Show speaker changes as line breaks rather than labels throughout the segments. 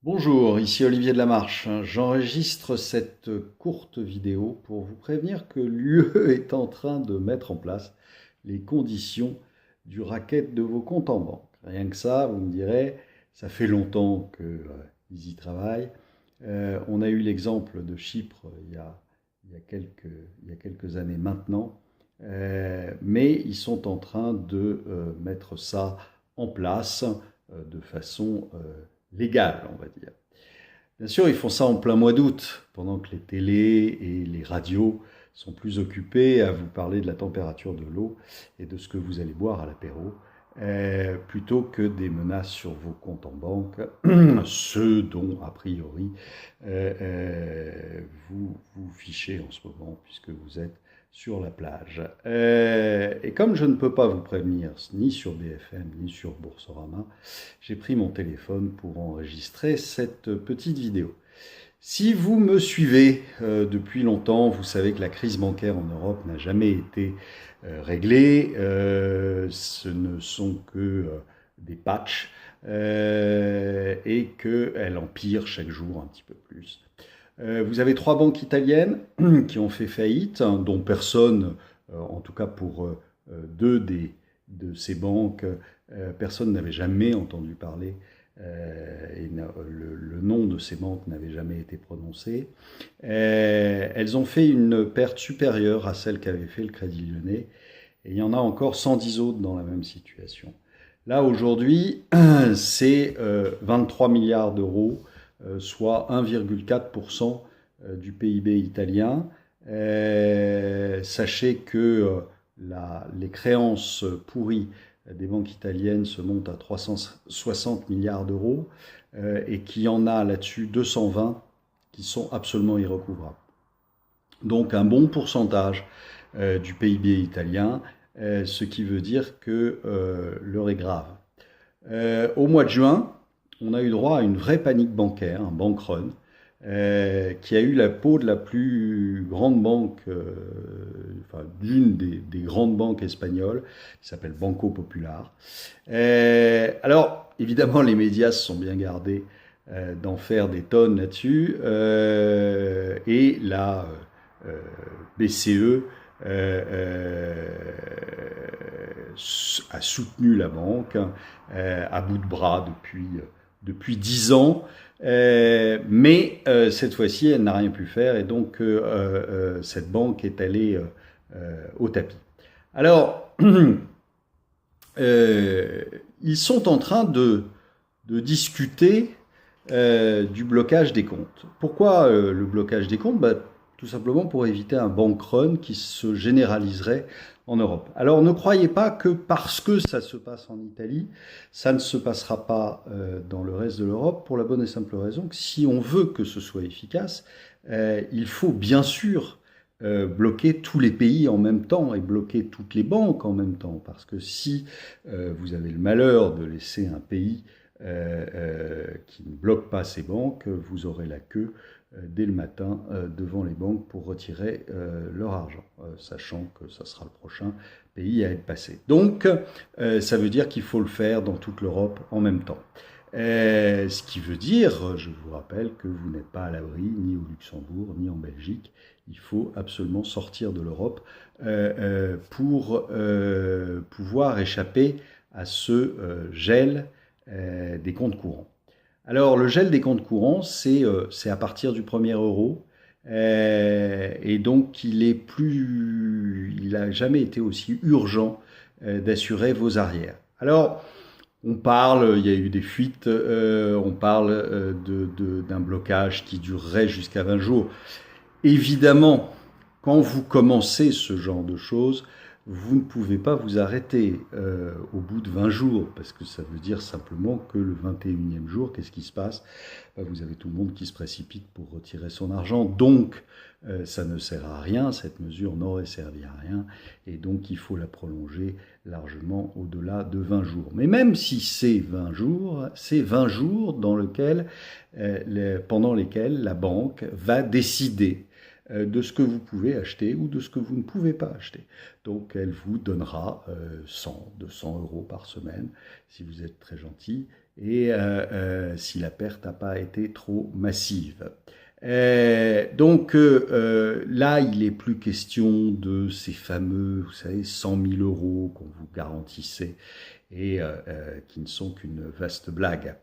Bonjour, ici Olivier de Lamarche. J'enregistre cette courte vidéo pour vous prévenir que l'UE est en train de mettre en place les conditions du racket de vos comptes en banque. Rien que ça, vous me direz, ça fait longtemps qu'ils y travaillent. On a eu l'exemple de Chypre il y a quelques années maintenant, mais ils sont en train de mettre ça en place de façon légale, on va dire. Bien sûr, ils font ça en plein mois d'août, pendant que les télés et les radios sont plus occupés à vous parler de la température de l'eau et de ce que vous allez boire à l'apéro, plutôt que des menaces sur vos comptes en banque, ceux dont, a priori, vous vous fichez en ce moment, puisque vous êtes sur la plage. Et comme je ne peux pas vous prévenir, ni sur BFM, ni sur Boursorama, j'ai pris mon téléphone pour enregistrer cette petite vidéo. Si vous me suivez depuis longtemps, vous savez que la crise bancaire en Europe n'a jamais été réglée. Ce ne sont que des patchs et qu'elle empire chaque jour un petit peu plus. Vous avez 3 banques italiennes qui ont fait faillite, dont personne, en tout cas pour 2 de ces banques, personne n'avait jamais entendu parler et le nom de ces banques n'avait jamais été prononcé. Elles ont fait une perte supérieure à celle qu'avait fait le Crédit Lyonnais, et il y en a encore 110 autres dans la même situation. Là, aujourd'hui, c'est 23 milliards d'euros, soit 1,4% du PIB italien. Sachez que les créances pourries des banques italiennes se montent à 360 milliards d'euros et qu'il y en a là-dessus 220 qui sont absolument irrecouvrables. Donc un bon pourcentage du PIB italien, ce qui veut dire que l'heure est grave. Au mois de juin, on a eu droit à une vraie panique bancaire, un bank run, qui a eu la peau de la plus grande banque, enfin d'une des grandes banques espagnoles, qui s'appelle Banco Popular. Alors, évidemment, les médias se sont bien gardés d'en faire des tonnes là-dessus, et la BCE a soutenu la banque à bout de bras depuis 10 ans, mais cette fois-ci, elle n'a rien pu faire et donc cette banque est allée au tapis. Alors, ils sont en train de discuter du blocage des comptes. Pourquoi le blocage des comptes ? Tout simplement pour éviter un bank run qui se généraliserait en Europe. Alors ne croyez pas que parce que ça se passe en Italie, ça ne se passera pas dans le reste de l'Europe, pour la bonne et simple raison que si on veut que ce soit efficace, il faut bien sûr bloquer tous les pays en même temps et bloquer toutes les banques en même temps. Parce que si vous avez le malheur de laisser un pays qui ne bloque pas ses banques, vous aurez la queue dès le matin devant les banques pour retirer leur argent, sachant que ça sera le prochain pays à être passé. Donc, ça veut dire qu'il faut le faire dans toute l'Europe en même temps. Ce qui veut dire, je vous rappelle, que vous n'êtes pas à l'abri ni au Luxembourg, ni en Belgique. Il faut absolument sortir de l'Europe pour pouvoir échapper à ce gel des comptes courants. Alors, le gel des comptes courants, c'est à partir du 1er euro. Et donc, il n'a jamais été aussi urgent d'assurer vos arrières. Alors, il y a eu des fuites, on parle d'un blocage qui durerait jusqu'à 20 jours. Évidemment, quand vous commencez ce genre de choses, vous ne pouvez pas vous arrêter au bout de 20 jours, parce que ça veut dire simplement que le 21e jour, qu'est-ce qui se passe ? Vous avez tout le monde qui se précipite pour retirer son argent, donc ça ne sert à rien, cette mesure n'aurait servi à rien, et donc il faut la prolonger largement au-delà de 20 jours. Mais même si c'est 20 jours pendant lesquels la banque va décider de ce que vous pouvez acheter ou de ce que vous ne pouvez pas acheter. Donc elle vous donnera 100, 200 euros par semaine si vous êtes très gentil et si la perte n'a pas été trop massive. Donc là, il n'est plus question de ces fameux, vous savez, 100 000 euros qu'on vous garantissait et qui ne sont qu'une vaste blague.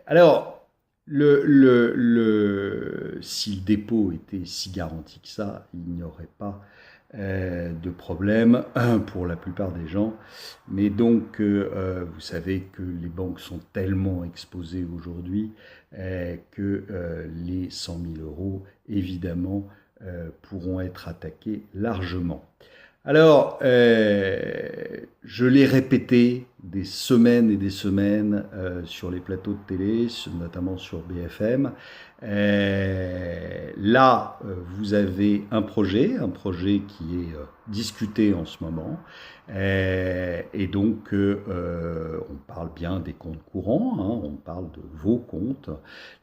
Alors, si le dépôt était si garanti que ça, il n'y aurait pas de problème pour la plupart des gens. Mais donc, vous savez que les banques sont tellement exposées aujourd'hui que les 100 000 euros, évidemment, pourront être attaqués largement. Alors, je l'ai répété des semaines et des semaines sur les plateaux de télé, notamment sur BFM. Là, vous avez un projet qui est discuté en ce moment. Et donc, on parle bien des comptes courants, hein, on parle de vos comptes,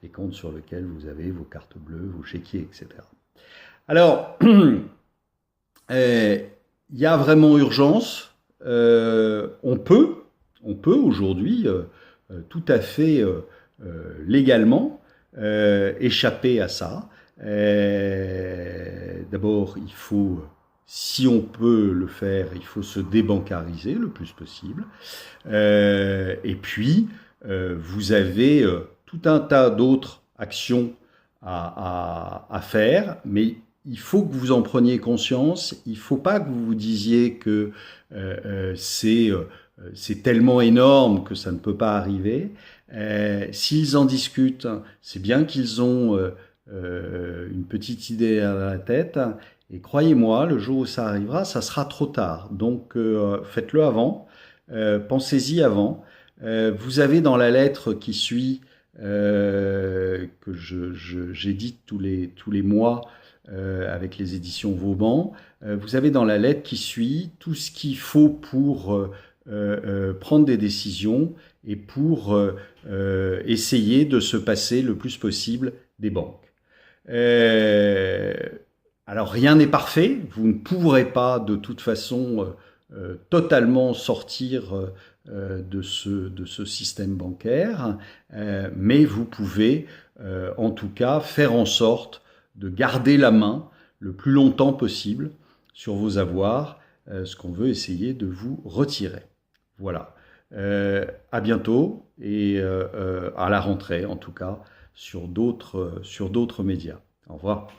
les comptes sur lesquels vous avez vos cartes bleues, vos chéquiers, etc. Alors, il y a vraiment urgence. On peut aujourd'hui tout à fait légalement échapper à ça. D'abord, il faut, si on peut le faire, il faut se débancariser le plus possible. Et puis, vous avez tout un tas d'autres actions à faire, mais il faut que vous en preniez conscience. Il ne faut pas que vous vous disiez que c'est tellement énorme que ça ne peut pas arriver. S'ils en discutent, c'est bien qu'ils ont une petite idée à la tête. Et croyez-moi, le jour où ça arrivera, ça sera trop tard. Donc faites-le avant, pensez-y avant. Vous avez dans la lettre qui suit, que j'édite tous les mois, avec les éditions Vauban, vous avez dans la lettre qui suit tout ce qu'il faut pour prendre des décisions et pour essayer de se passer le plus possible des banques. Alors rien n'est parfait, vous ne pourrez pas de toute façon totalement sortir de ce système bancaire, mais vous pouvez en tout cas faire en sorte de garder la main le plus longtemps possible sur vos avoirs, ce qu'on veut essayer de vous retirer. Voilà. À bientôt et à la rentrée en tout cas sur d'autres médias. Au revoir.